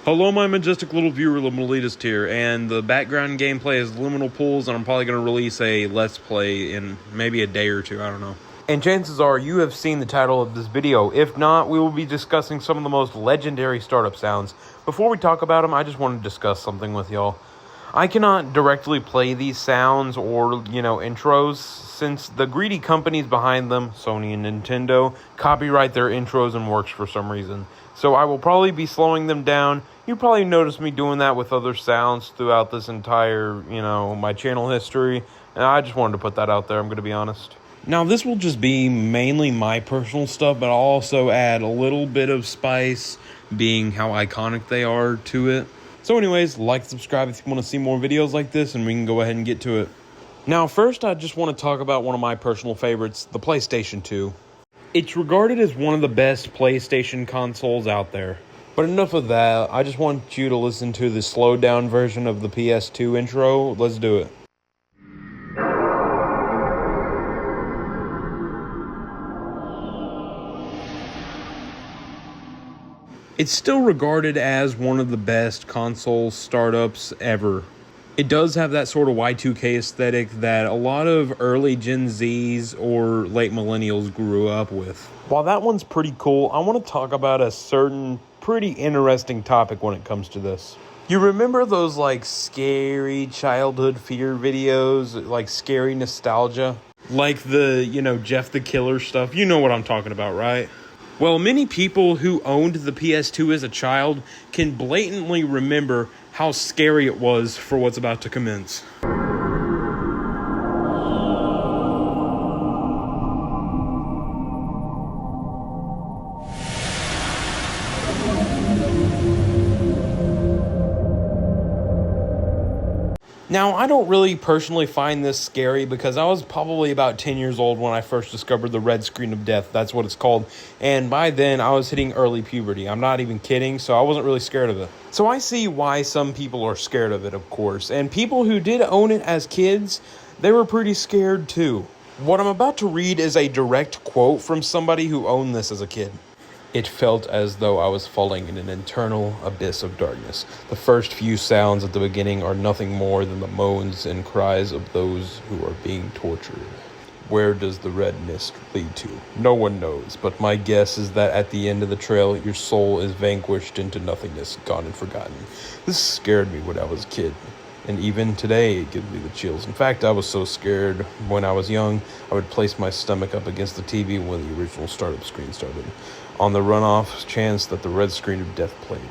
Hello, my majestic little viewer, Liminal Elitist here, and the background gameplay is Liminal Pools, and I'm probably going to release a Let's Play in maybe a day or two, I don't know. And chances are you have seen the title of this video. If not, we will be discussing some of the most legendary startup sounds. Before we talk about them, I just want to discuss something with y'all. I cannot directly play these sounds or, intros, since the greedy companies behind them, Sony and Nintendo, copyright their intros and works for some reason. So I will probably be slowing them down. You probably noticed me doing that with other sounds throughout this entire, my channel history. And I just wanted to put that out there, I'm going to be honest. Now, this will just be mainly my personal stuff, but I'll also add a little bit of spice, being how iconic they are, to it. So anyways, like, subscribe if you want to see more videos like this, and we can go ahead and get to it. Now, first, I just want to talk about one of my personal favorites, the PlayStation 2. It's regarded as one of the best PlayStation consoles out there. But enough of that, I just want you to listen to the slowed down version of the PS2 intro. Let's do it. It's still regarded as one of the best console startups ever. It does have that sort of Y2K aesthetic that a lot of early Gen Zs or late millennials grew up with. While that one's pretty cool, I want to talk about a certain pretty interesting topic when it comes to this. You remember those scary childhood fear videos, scary nostalgia? Like the, Jeff the Killer stuff. You know what I'm talking about, right? Well, many people who owned the PS2 as a child can blatantly remember how scary it was for what's about to commence. Now, I don't really personally find this scary because I was probably about 10 years old when I first discovered the red screen of death. That's what it's called. And by then, I was hitting early puberty. I'm not even kidding, so I wasn't really scared of it. So I see why some people are scared of it, of course. And people who did own it as kids, they were pretty scared too. What I'm about to read is a direct quote from somebody who owned this as a kid. It felt as though I was falling in an eternal abyss of darkness. The first few sounds at the beginning are nothing more than the moans and cries of those who are being tortured. Where does the red mist lead to? No one knows, but my guess is that at the end of the trail, your soul is vanquished into nothingness, gone and forgotten. This scared me when I was a kid, and even today it gives me the chills. In fact, I was so scared when I was young, I would place my stomach up against the TV when the original startup screen started. On the runoff chance that the red screen of death played,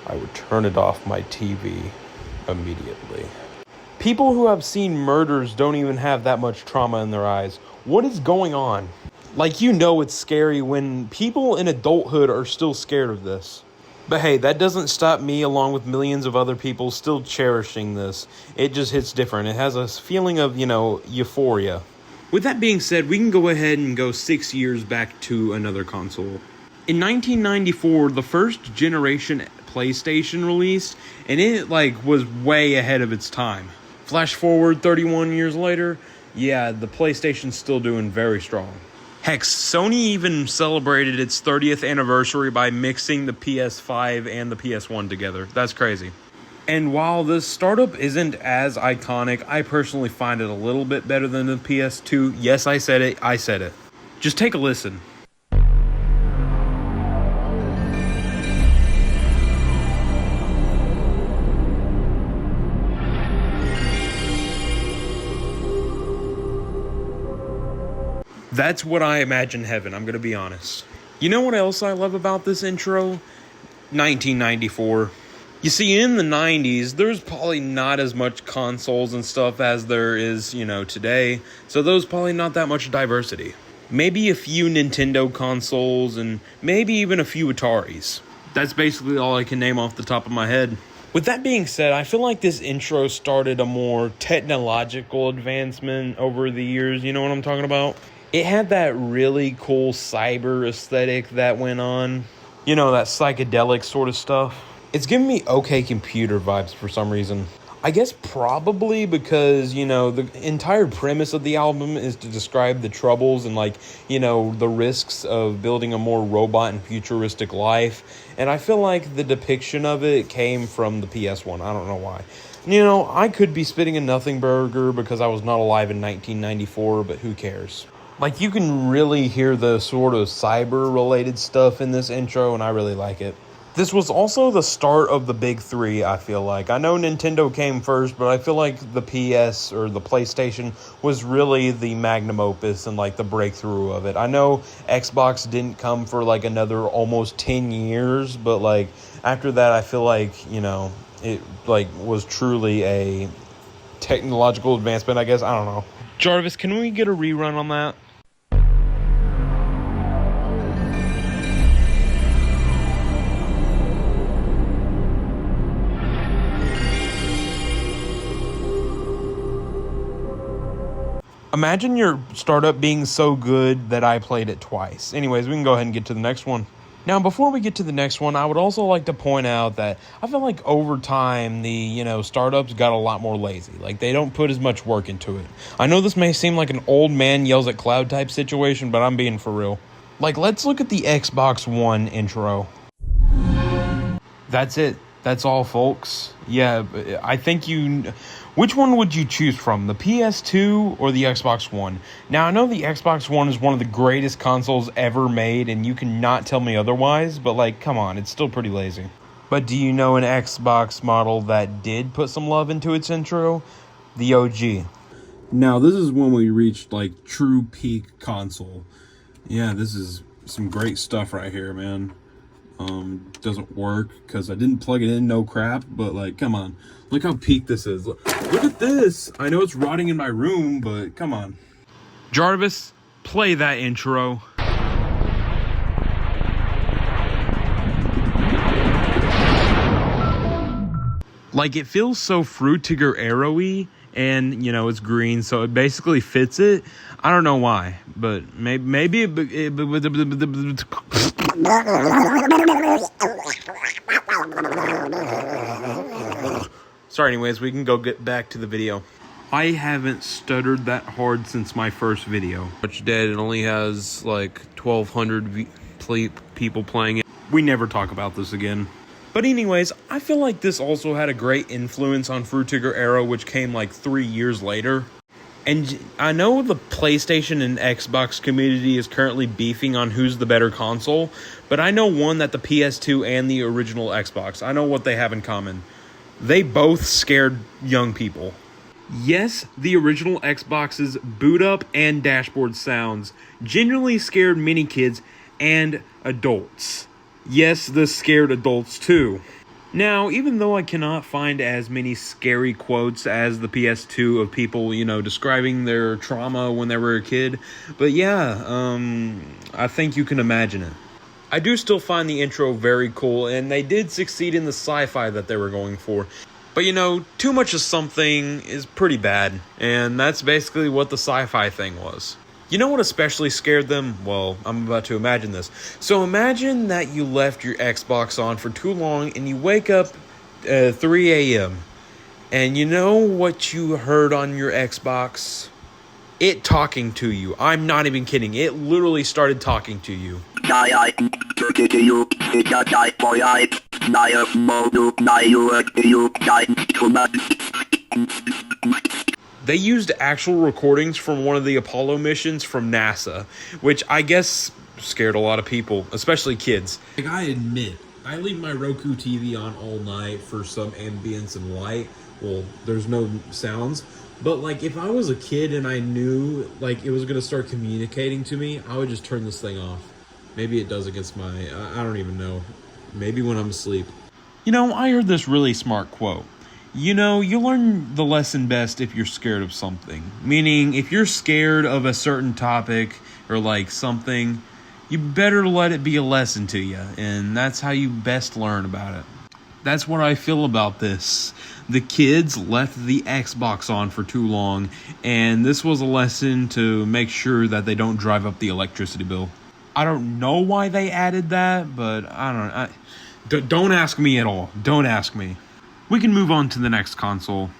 I would turn it off my TV immediately. People who have seen murders don't even have that much trauma in their eyes. What is going on? It's scary when people in adulthood are still scared of this. But hey, that doesn't stop me, along with millions of other people, still cherishing this. It just hits different. It has a feeling of, euphoria. With that being said, we can go ahead and go 6 years back to another console. In 1994, the first generation PlayStation released, and it was way ahead of its time. Flash forward 31 years later, yeah, the PlayStation's still doing very strong. Heck, Sony even celebrated its 30th anniversary by mixing the PS5 and the PS1 together. That's crazy. And while this startup isn't as iconic, I personally find it a little bit better than the PS2. Yes, I said it. Just take a listen. That's what I imagine heaven, I'm going to be honest. You know what else I love about this intro? 1994. You see, in the 90s, there's probably not as much consoles and stuff as there is, today. So there's probably not that much diversity. Maybe a few Nintendo consoles and maybe even a few Ataris. That's basically all I can name off the top of my head. With that being said, I feel like this intro started a more technological advancement over the years. You know what I'm talking about? It had that really cool cyber aesthetic that went on. That psychedelic sort of stuff. It's giving me OK Computer vibes for some reason. I guess probably because, the entire premise of the album is to describe the troubles and, the risks of building a more robot and futuristic life. And I feel like the depiction of it came from the PS1. I don't know why. I could be spitting a nothing burger because I was not alive in 1994, but who cares? You can really hear the sort of cyber-related stuff in this intro, and I really like it. This was also the start of the big three, I feel like. I know Nintendo came first, but I feel like the PS or the PlayStation was really the magnum opus and the breakthrough of it. I know Xbox didn't come for another almost 10 years, but after that I feel like, it was truly a technological advancement, I guess. I don't know. Jarvis, can we get a rerun on that? Imagine your startup being so good that I played it twice. Anyways, we can go ahead and get to the next one. Now, before we get to the next one, I would also like to point out that I feel like over time, the, startups got a lot more lazy. They don't put as much work into it. I know this may seem like an old man yells at cloud type situation, but I'm being for real. Let's look at the Xbox One intro. That's it. That's all, folks. Yeah, I think which one would you choose from, the PS2 or the Xbox One? Now, I know the Xbox One is one of the greatest consoles ever made, and you cannot tell me otherwise, but, come on, it's still pretty lazy. But do you know an Xbox model that did put some love into its intro? The OG. Now, this is when we reached, true peak console. Yeah, this is some great stuff right here, man. Doesn't work because I didn't plug it in, no crap, but come on, look how peak this is. Look at this. I know it's rotting in my room, but come on. Jarvis, play that intro. It feels so Fruitiger Arrowy, and it's green, so it basically fits it. I don't know why, but maybe Sorry, anyways, we can go get back to the video. I haven't stuttered that hard since my first video. Much dead, it only has 1,200 people playing it. We never talk about this again. But anyways, I feel like this also had a great influence on Fruitiger Arrow, which came 3 years later. And I know the PlayStation and Xbox community is currently beefing on who's the better console, but I know one that the PS2 and the original Xbox, I know what they have in common. They both scared young people. Yes, the original Xbox's boot up and dashboard sounds genuinely scared many kids and adults. Yes, this scared adults too. Now, even though I cannot find as many scary quotes as the PS2 of people, describing their trauma when they were a kid, but yeah, I think you can imagine it. I do still find the intro very cool, and they did succeed in the sci-fi that they were going for. But too much of something is pretty bad, and that's basically what the sci-fi thing was. You know what especially scared them? Well, I'm about to imagine this. So imagine that you left your Xbox on for too long and you wake up 3 a.m. And you know what you heard on your Xbox? It talking to you. I'm not even kidding. It literally started talking to you. They used actual recordings from one of the Apollo missions from NASA, which I guess scared a lot of people, especially kids. I admit, I leave my Roku TV on all night for some ambience and light. Well, there's no sounds. But, if I was a kid and I knew, it was going to start communicating to me, I would just turn this thing off. Maybe it does against I don't even know. Maybe when I'm asleep. I heard this really smart quote. You learn the lesson best if you're scared of something. Meaning, if you're scared of a certain topic or something, you better let it be a lesson to you. And that's how you best learn about it. That's what I feel about this. The kids left the Xbox on for too long, and this was a lesson to make sure that they don't drive up the electricity bill. I don't know why they added that, but I don't know. Don't ask me at all. Don't ask me. we can move on to the next console.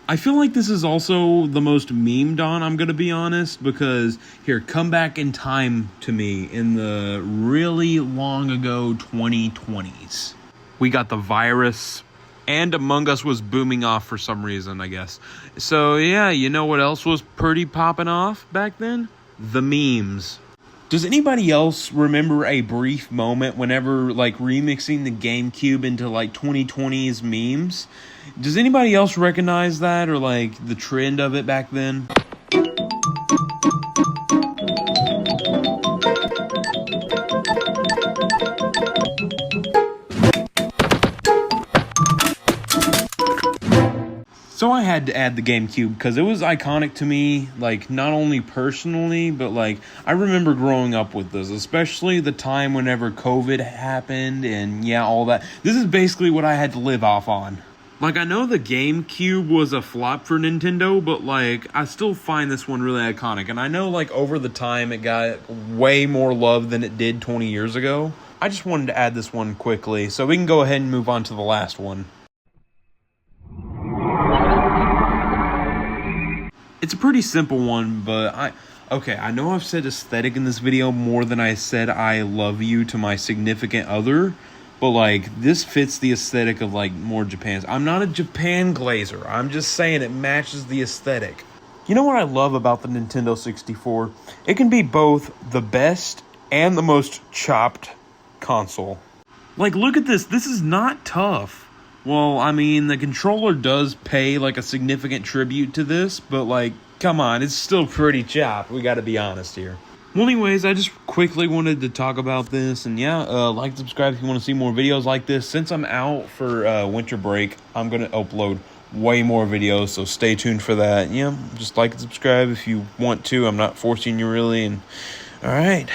I feel like this is also the most memed on, I'm going to be honest, because here, come back in time to me in the really long ago 2020s. We got the virus, and Among Us was booming off for some reason, I guess. So yeah, you know what else was pretty popping off back then? The memes. Does anybody else remember a brief moment whenever, like, remixing the GameCube into, like, 2020s memes? Does anybody else recognize that, or, like, the trend of it back then? So I had to add the GameCube because it was iconic to me, like, not only personally, but, like, I remember growing up with this, especially the time whenever COVID happened and, yeah, all that. This is basically what I had to live off on. Like, I know the GameCube was a flop for Nintendo, but, like, I still find this one really iconic. And I know, like, over the time it got way more love than it did 20 years ago. I just wanted to add this one quickly, so we can go ahead and move on to the last one. It's a pretty simple one, but I know I've said aesthetic in this video more than I said I love you to my significant other, but, like, this fits the aesthetic of, like, more Japan's. I'm not a Japan glazer. I'm just saying it matches the aesthetic. You know what I love about the Nintendo 64? It can be both the best and the most chopped console. Like, look at this. This is not tough. Well, I mean, the controller does pay, like, a significant tribute to this, but, like, come on, it's still pretty chopped. We gotta be honest here. Well, anyways, I just quickly wanted to talk about this, and yeah, like, subscribe if you want to see more videos like this. Since I'm out for winter break, I'm gonna upload way more videos, so stay tuned for that. Yeah, just like and subscribe if you want to. I'm not forcing you, really, and alright.